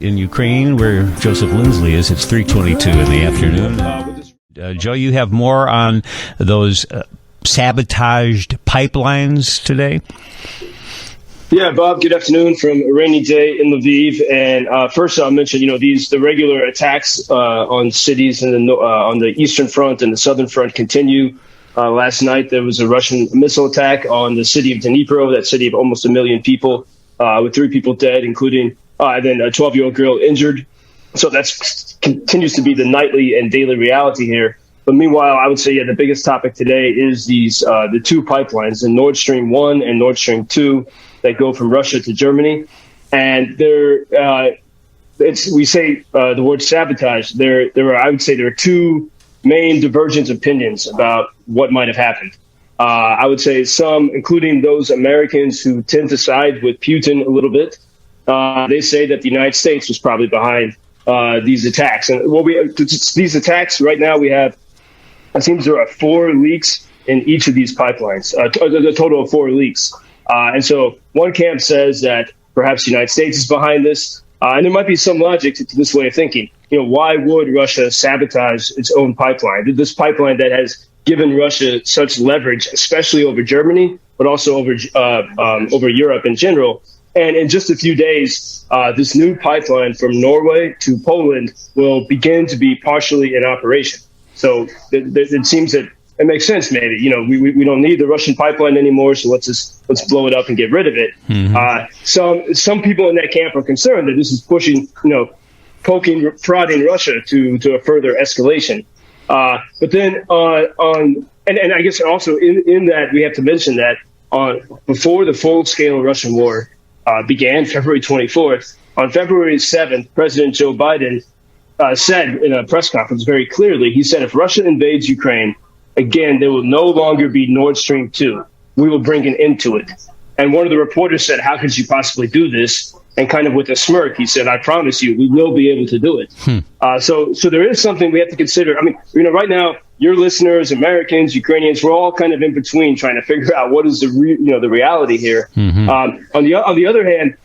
In Ukraine, where Joseph Lindsley is, it's 3:22 in the afternoon. Joe, you have more on those sabotaged pipelines today? Yeah, Bob, good afternoon from a rainy day in Lviv. And first I'll mention, the regular attacks on cities on the Eastern Front and the Southern Front continue. Last night there was a Russian missile attack on the city of Dnipro, that city of almost 1 million people, with 3 people dead, including then a 12-year-old girl injured. So that continues to be the nightly and daily reality here. But meanwhile, I would say, the biggest topic today is the 2 pipelines, the Nord Stream 1 and Nord Stream 2, that go from Russia to Germany. And we say the word sabotage. I would say there are 2 main divergent opinions about what might have happened. I would say some, including those Americans who tend to side with Putin a little bit, they say that the United States was probably behind these attacks. And these attacks right now, it seems there are 4 leaks in each of these pipelines, a total of 4 leaks. And so one camp says that perhaps the United States is behind this. And there might be some logic to this way of thinking. Why would Russia sabotage its own pipeline? This pipeline that has given Russia such leverage, especially over Germany, but also over Europe in general. And in just a few days, this new pipeline from Norway to Poland will begin to be partially in operation. So it seems that it makes sense. Maybe we don't need the Russian pipeline anymore, so let's blow it up and get rid of it. Mm-hmm. Some people in that camp are concerned that this is pushing, prodding Russia to a further escalation. But then and I guess also in that we have to mention that before the full-scale Russian war began, February 24th, on February 7th, President Joe Biden said in a press conference very clearly, he said, if Russia invades Ukraine, again, there will no longer be Nord Stream 2. We will bring an end to it. And one of the reporters said, how could you possibly do this? And kind of with a smirk, he said, I promise you, we will be able to do it. So there is something we have to consider. I mean, right now, your listeners, Americans, Ukrainians, we're all kind of in between trying to figure out what is the reality here. Mm-hmm. On the other hand,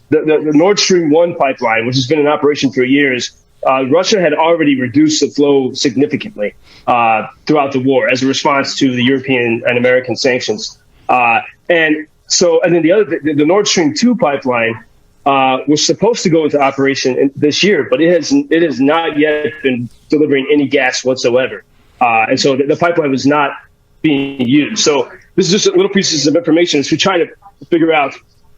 the Nord Stream 1 pipeline, which has been in operation for years, Russia had already reduced the flow significantly throughout the war as a response to the European and American sanctions. And then the Nord Stream 2 pipeline was supposed to go into operation this year, but it has not yet been delivering any gas whatsoever. And so the pipeline was not being used. So this is just little pieces of information as we try to figure out,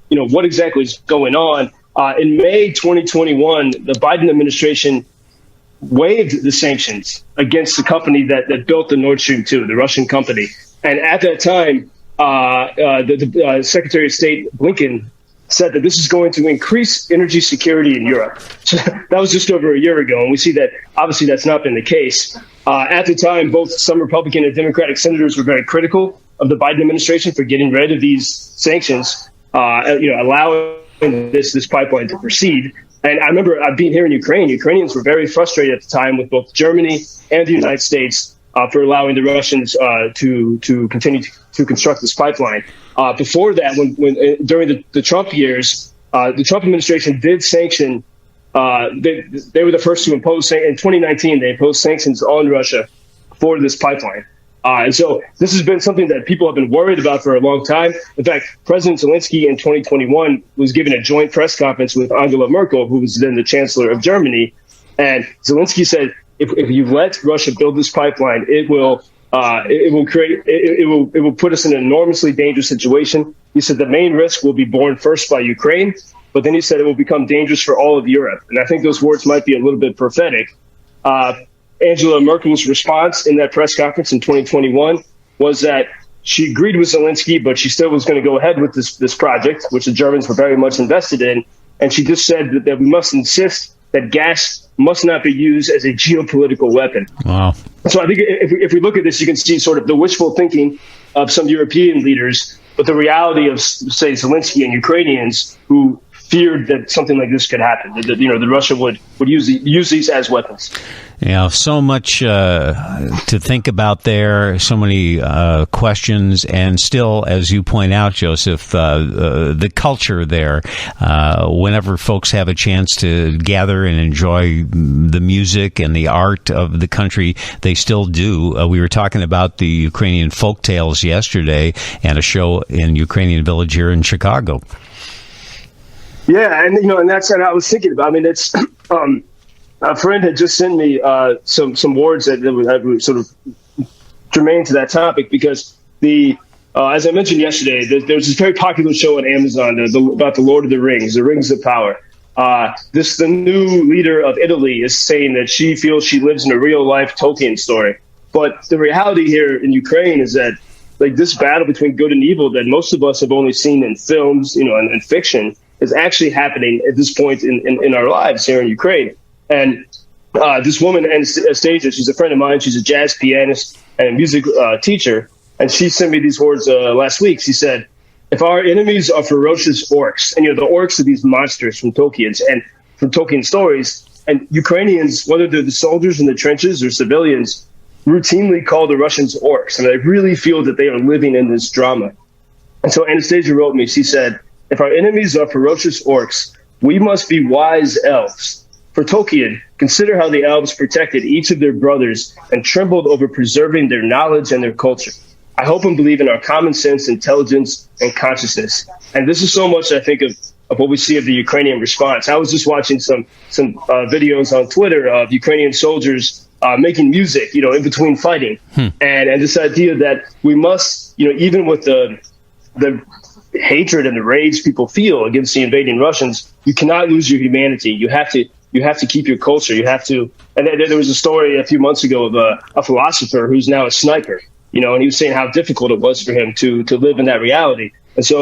what exactly is going on. In May 2021, the Biden administration waived the sanctions against the company that built the Nord Stream 2, the Russian company. And at that time, the Secretary of State Blinken said that this is going to increase energy security in Europe. So that was just over a year ago, and we see that obviously that's not been the case. At the time, both some Republican and Democratic senators were very critical of the Biden administration for getting rid of these sanctions, allowing this pipeline to proceed. And I remember being here in Ukraine. Ukrainians were very frustrated at the time with both Germany and the United States for allowing the Russians to continue to construct this pipeline. Before that, when during the Trump years, the Trump administration did sanction. They were the first to impose in 2019. They imposed sanctions on Russia for this pipeline. And so this has been something that people have been worried about for a long time. In fact, President Zelensky in 2021 was given a joint press conference with Angela Merkel, who was then the Chancellor of Germany. And Zelensky said, if you let Russia build this pipeline, it will put us in an enormously dangerous situation. He said the main risk will be borne first by Ukraine, but then he said it will become dangerous for all of Europe. And I think those words might be a little bit prophetic. Angela Merkel's response in that press conference in 2021 was that she agreed with Zelensky, but she still was going to go ahead with this project, which the Germans were very much invested in. And she just said that we must insist that gas must not be used as a geopolitical weapon. Wow. So I think if we look at this, you can see sort of the wishful thinking of some European leaders, but the reality of, say, Zelensky and Ukrainians who feared that something like this could happen. That Russia would use these as weapons. Yeah, so much to think about there, so many questions, and still, as you point out, Joseph, the culture there, whenever folks have a chance to gather and enjoy the music and the art of the country, they still do. We were talking about the Ukrainian folk tales yesterday and a show in Ukrainian Village here in Chicago. Yeah, and that's what I was thinking about. I mean, it's... a friend had just sent me some words that were sort of germane to that topic, because as I mentioned yesterday, there's this very popular show on Amazon about the Lord of the Rings of Power. The new leader of Italy is saying that she feels she lives in a real life Tolkien story. But the reality here in Ukraine is that, like, this battle between good and evil that most of us have only seen in films, and fiction, is actually happening at this point in our lives here in Ukraine. And this woman, Anastasia, she's a friend of mine. She's a jazz pianist and a music teacher. And she sent me these words last week. She said, if our enemies are ferocious orcs, and the orcs are these monsters from Tolkien stories, and Ukrainians, whether they're the soldiers in the trenches or civilians, routinely call the Russians orcs. And I really feel that they are living in this drama. And so Anastasia wrote me, she said, if our enemies are ferocious orcs, we must be wise elves. For Tolkien, consider how the elves protected each of their brothers and trembled over preserving their knowledge and their culture. I hope and believe in our common sense, intelligence, and consciousness. And this is so much, I think, of what we see of the Ukrainian response. I was just watching some videos on Twitter of Ukrainian soldiers making music, in between fighting. And this idea that we must, even with the hatred and the rage people feel against the invading Russians, you cannot lose your humanity. You have to keep your culture. You have to. And there was a story a few months ago of a philosopher who's now a sniper, and he was saying how difficult it was for him to live in that reality. And so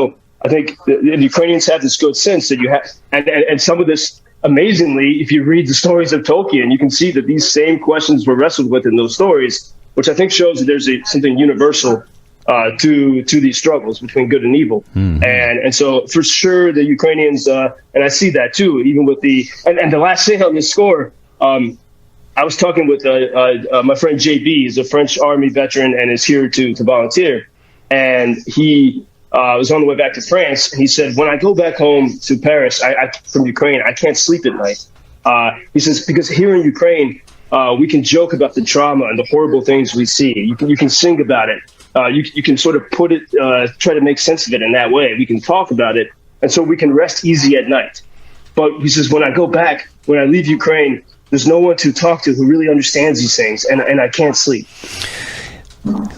I think the Ukrainians have this good sense that you have, and some of this, amazingly, if you read the stories of Tolkien, you can see that these same questions were wrestled with in those stories, which I think shows that there's something universal to these struggles between good and evil. Mm-hmm. And so for sure the Ukrainians, and I see that too, even with and the last thing on this score, I was talking with my friend JB. He's a French army veteran and is here to volunteer. And he was on the way back to France. And he said, when I go back home to Paris, from Ukraine, I can't sleep at night. He says, because here in Ukraine, we can joke about the trauma and the horrible things we see. You can sing about it. You can sort of put it, try to make sense of it in that way. We can talk about it. And so we can rest easy at night. But he says, when I go back, when I leave Ukraine, there's no one to talk to who really understands these things, and I can't sleep.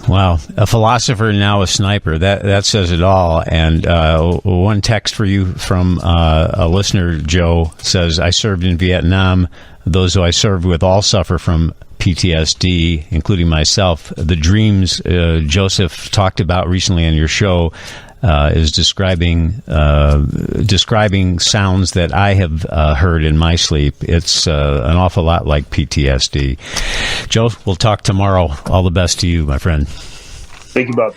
Wow. A philosopher, now a sniper. That says it all. And one text for you from a listener, Joe, says, I served in Vietnam. Those who I served with all suffer from PTSD, including myself. The dreams Joseph talked about recently on your show is describing sounds that I have heard in my sleep. It's an awful lot like PTSD. Joe, we'll talk tomorrow. All the best to you, my friend. Thank you, Bob.